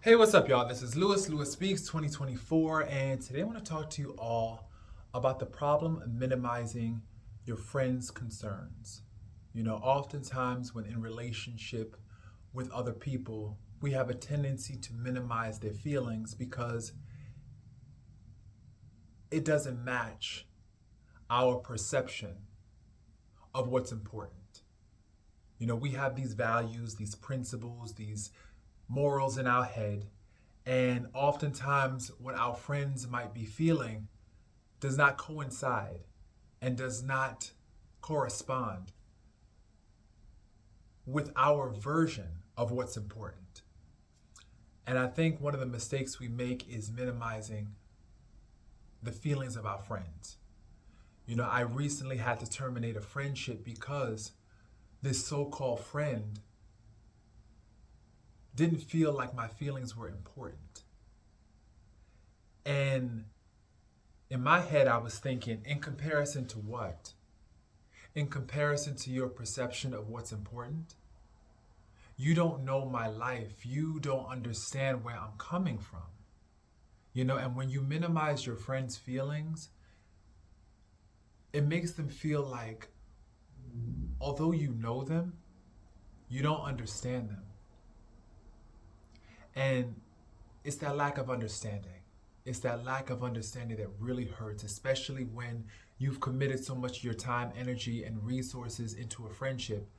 Hey, what's up, y'all? This is Lewis Speaks 2024, and today I want to talk to you all about the problem of minimizing your friends' concerns. Oftentimes when in relationship with other people, we have a tendency to minimize their feelings because it doesn't match our perception of what's important. We have these values, these principles, these morals in our head. And oftentimes, what our friends might be feeling does not coincide and does not correspond with our version of what's important. And I think one of the mistakes we make is minimizing the feelings of our friends. I recently had to terminate a friendship because this so called friend didn't feel like my feelings were important. And in my head, I was thinking, in comparison to what? In comparison to your perception of what's important? You don't know my life. You don't understand where I'm coming from. And when you minimize your friends' feelings, it makes them feel like, although you know them, you don't understand them. And it's that lack of understanding. It's that lack of understanding that really hurts, especially when you've committed so much of your time, energy, and resources into a friendship,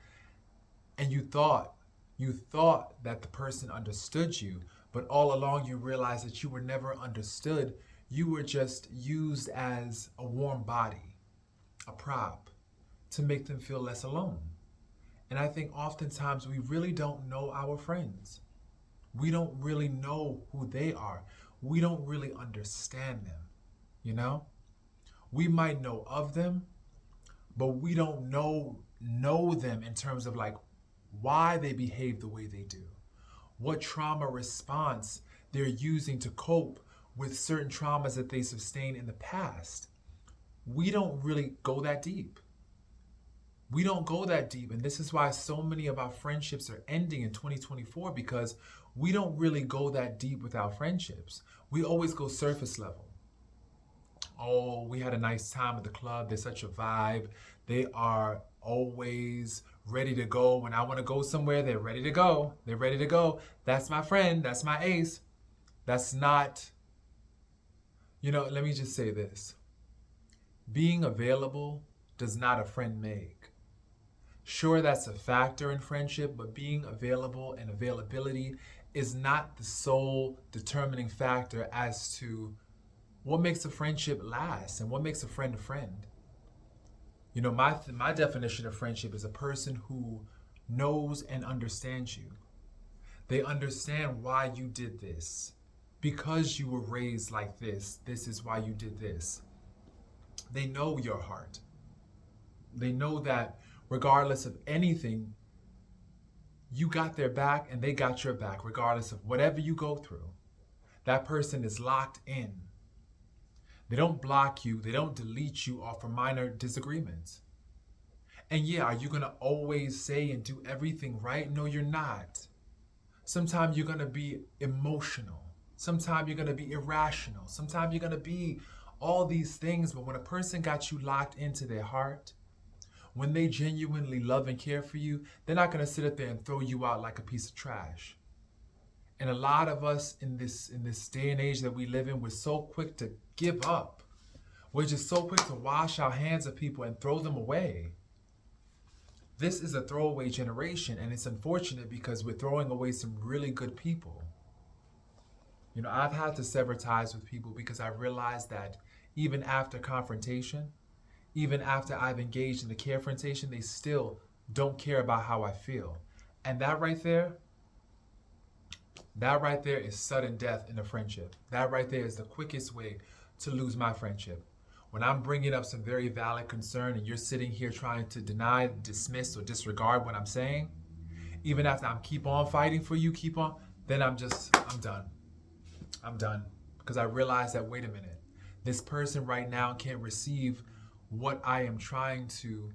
and you thought that the person understood you, but all along you realized that you were never understood. You were just used as a warm body, a prop, to make them feel less alone. And I think oftentimes we really don't know our friends. We don't really know who they are. We don't really understand them, you know? We might know of them, but we don't know them in terms of like why they behave the way they do. What trauma response they're using to cope with certain traumas that they sustained in the past. We don't really go that deep. We don't go that deep. And this is why so many of our friendships are ending in 2024 because we don't really go that deep with our friendships. We always go surface level. Oh, we had a nice time at the club. They're such a vibe. They are always ready to go. When I want to go somewhere, they're ready to go. They're ready to go. That's my friend. That's my ace. That's not, let me just say this. Being available does not a friend make. Sure, that's a factor in friendship, but being available and availability is not the sole determining factor as to what makes a friendship last and what makes a friend a friend. My definition of friendship is a person who knows and understands you. They understand why you did this. Because you were raised like this is why you did this. They know your heart. They know that regardless of anything, you got their back and they got your back, regardless of whatever you go through. That person is locked in. They don't block you, they don't delete you off for minor disagreements. And yeah, are you gonna always say and do everything right? No, you're not. Sometimes you're gonna be emotional. Sometimes you're gonna be irrational. Sometimes you're gonna be all these things, but when a person got you locked into their heart, when they genuinely love and care for you, they're not going to sit up there and throw you out like a piece of trash. And a lot of us in this day and age that we live in, we're so quick to give up. We're just so quick to wash our hands of people and throw them away. This is a throwaway generation, and it's unfortunate because we're throwing away some really good people. I've had to sever ties with people because I realized that even after confrontation, even after I've engaged in the confrontation, they still don't care about how I feel. And that right there is sudden death in a friendship. That right there is the quickest way to lose my friendship. When I'm bringing up some very valid concern and you're sitting here trying to deny, dismiss, or disregard what I'm saying, even after I'm keep on fighting for you, then I'm done. I'm done. Because I realize that, wait a minute, this person right now can't receive what I am trying to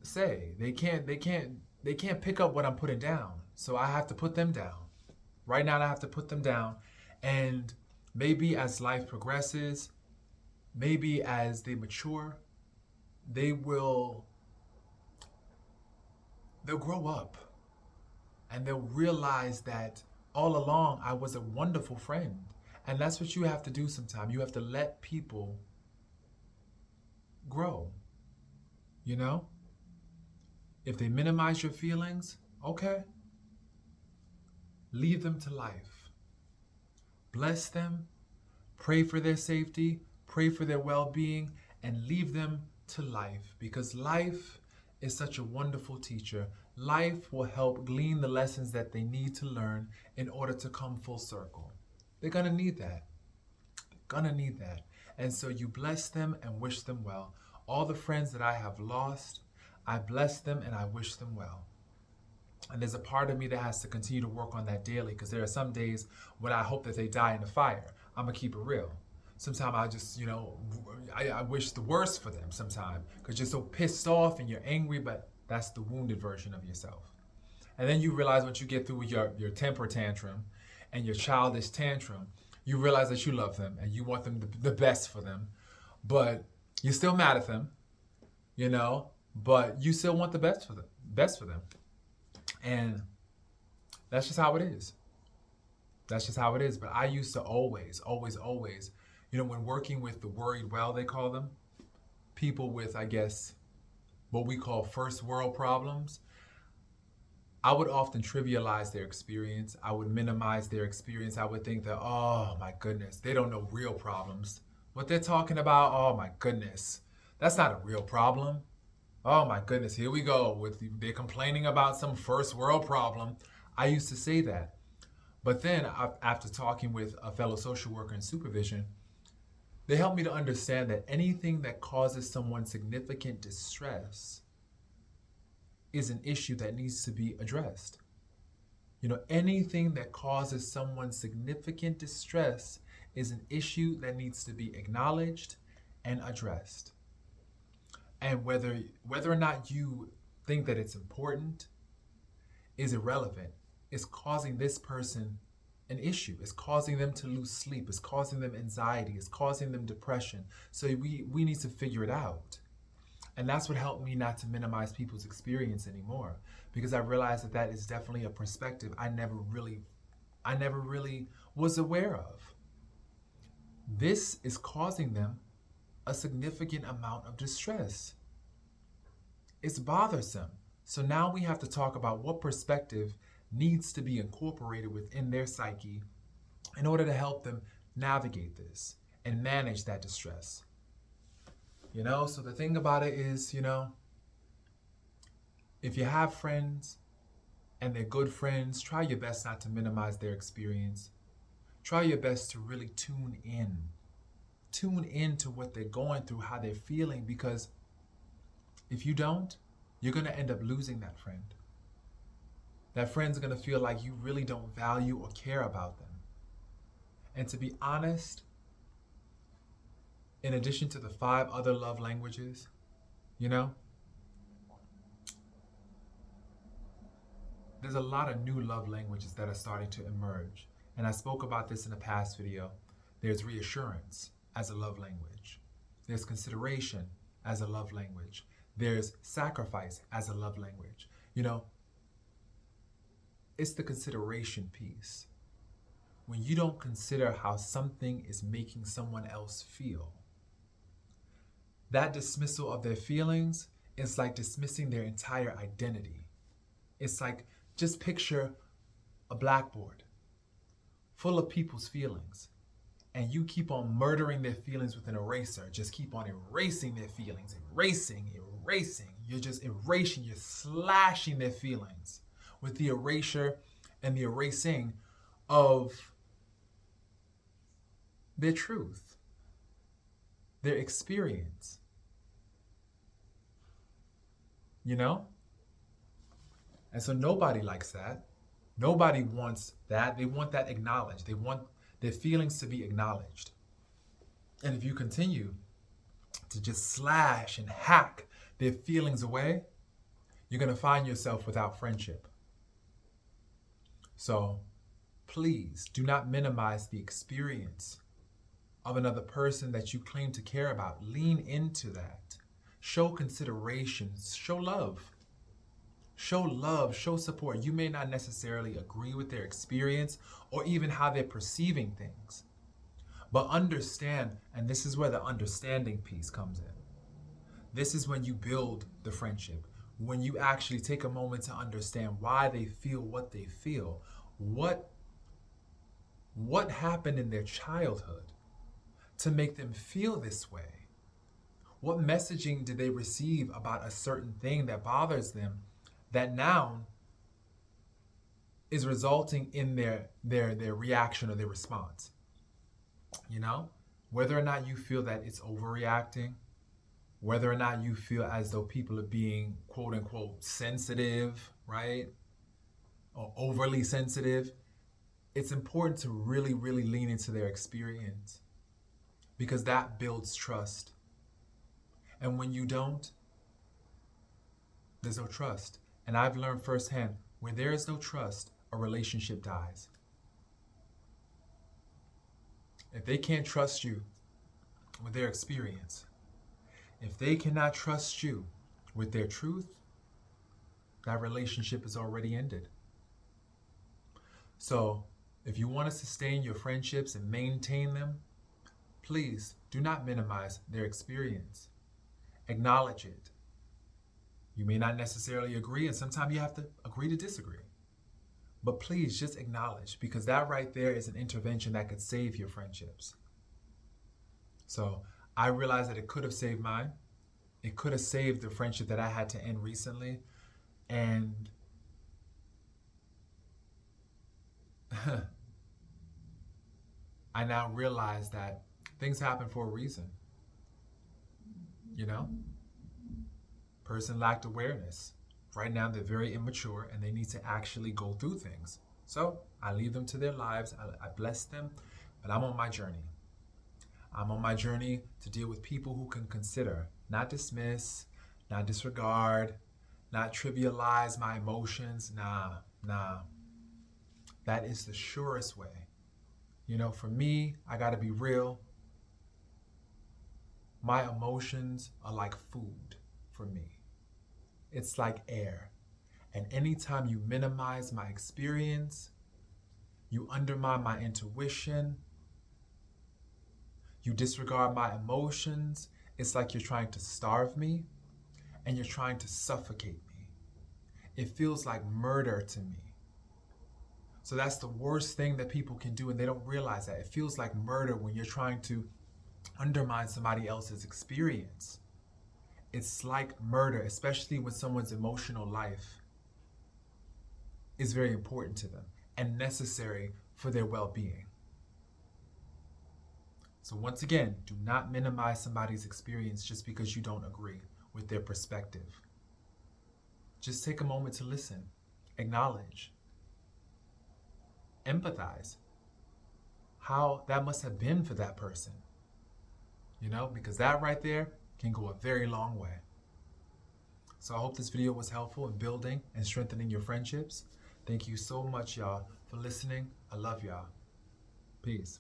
say. They can't pick up what I'm putting down. So I have to put them down. Right now, I have to put them down. And maybe as life progresses, maybe as they mature, they will they'll grow up and they'll realize that all along I was a wonderful friend. And that's what you have to do sometimes. You have to let people grow. You know? If they minimize your feelings, okay, leave them to life. Bless them, pray for their safety, pray for their well-being, and leave them to life, because life is such a wonderful teacher. Life will help glean the lessons that they need to learn in order to come full circle. They're going to need that. They're going to need that. And so you bless them and wish them well. All the friends that I have lost, I bless them and I wish them well. And there's a part of me that has to continue to work on that daily, because there are some days when I hope that they die in the fire. I'm going to keep it real. Sometimes I just, I wish the worst for them sometimes, because you're so pissed off and you're angry, but that's the wounded version of yourself. And then you realize once you get through your temper tantrum and your childish tantrum, you realize that you love them and you want them the best for them, but you're still mad at them, but you still want the best for them. And that's just how it is. That's just how it is. But I used to always, when working with the worried well, they call them, people with, I guess, what we call first world problems, I would often trivialize their experience. I would minimize their experience. I would think that, oh my goodness, they don't know real problems. What they're talking about, oh my goodness, that's not a real problem. Oh my goodness, here we go. They're complaining about some first world problem. I used to say that. But then after talking with a fellow social worker in supervision, they helped me to understand that anything that causes someone significant distress is an issue that needs to be addressed. Anything that causes someone significant distress is an issue that needs to be acknowledged and addressed. And whether or not you think that it's important is irrelevant. It's causing this person an issue. It's causing them to lose sleep. It's causing them anxiety. It's causing them depression. So we need to figure it out. And that's what helped me not to minimize people's experience anymore, because I realized that is definitely a perspective I never really was aware of. This is causing them a significant amount of distress. It's bothersome. So now we have to talk about what perspective needs to be incorporated within their psyche in order to help them navigate this and manage that distress. So the thing about it is, if you have friends and they're good friends, try your best not to minimize their experience. Try your best to really tune in to what they're going through, how they're feeling, because if you don't, you're going to end up losing that friend. That friend's going to feel like you really don't value or care about them. And to be honest, in addition to the 5 other love languages, there's a lot of new love languages that are starting to emerge. And I spoke about this in a past video. There's reassurance as a love language. There's consideration as a love language. There's sacrifice as a love language. It's the consideration piece. When you don't consider how something is making someone else feel, that dismissal of their feelings is like dismissing their entire identity. It's like, just picture a blackboard full of people's feelings, and you keep on murdering their feelings with an eraser. Just keep on erasing their feelings, erasing. You're just erasing, you're slashing their feelings with the erasure and the erasing of their truth, their experience. And so nobody likes that. Nobody wants that. They want that acknowledged. They want their feelings to be acknowledged. And if you continue to just slash and hack their feelings away, you're going to find yourself without friendship. So Please do not minimize the experience of another person that you claim to care about. Lean into that. Show consideration. Show love. Show love. Show support. You may not necessarily agree with their experience or even how they're perceiving things. But understand, and this is where the understanding piece comes in. This is when you build the friendship. When you actually take a moment to understand why they feel what they feel. What happened in their childhood to make them feel this way? What messaging did they receive about a certain thing that bothers them that now is resulting in their reaction or their response? You know, whether or not you feel that it's overreacting, whether or not you feel as though people are being quote unquote sensitive, right? Or overly sensitive, it's important to really, really lean into their experience because that builds trust. And when you don't, there's no trust. And I've learned firsthand, where there is no trust, a relationship dies. If they can't trust you with their experience, if they cannot trust you with their truth, that relationship is already ended. So if you want to sustain your friendships and maintain them, please do not minimize their experience. Acknowledge it. You may not necessarily agree, and sometimes you have to agree to disagree. But please just acknowledge, because that right there is an intervention that could save your friendships. So I realized that it could have saved mine. It could have saved the friendship that I had to end recently. And I now realize that things happen for a reason. You know? Person lacked awareness. Right now, they're very immature and they need to actually go through things. So I leave them to their lives. I bless them, but I'm on my journey. I'm on my journey to deal with people who can consider, not dismiss, not disregard, not trivialize my emotions. Nah. That is the surest way. You know, for me, I gotta be real. My emotions are like food for me. It's like air. And anytime you minimize my experience, you undermine my intuition, you disregard my emotions, it's like you're trying to starve me and you're trying to suffocate me. It feels like murder to me. So that's the worst thing that people can do, and they don't realize that. It feels like murder when you're trying to undermine somebody else's experience. It's like murder, especially when someone's emotional life is very important to them and necessary for their well-being. So once again, do not minimize somebody's experience just because you don't agree with their perspective. Just take a moment to listen, acknowledge, empathize how that must have been for that person. You know, because that right there can go a very long way. So I hope this video was helpful in building and strengthening your friendships. Thank you so much, y'all, for listening. I love y'all. Peace.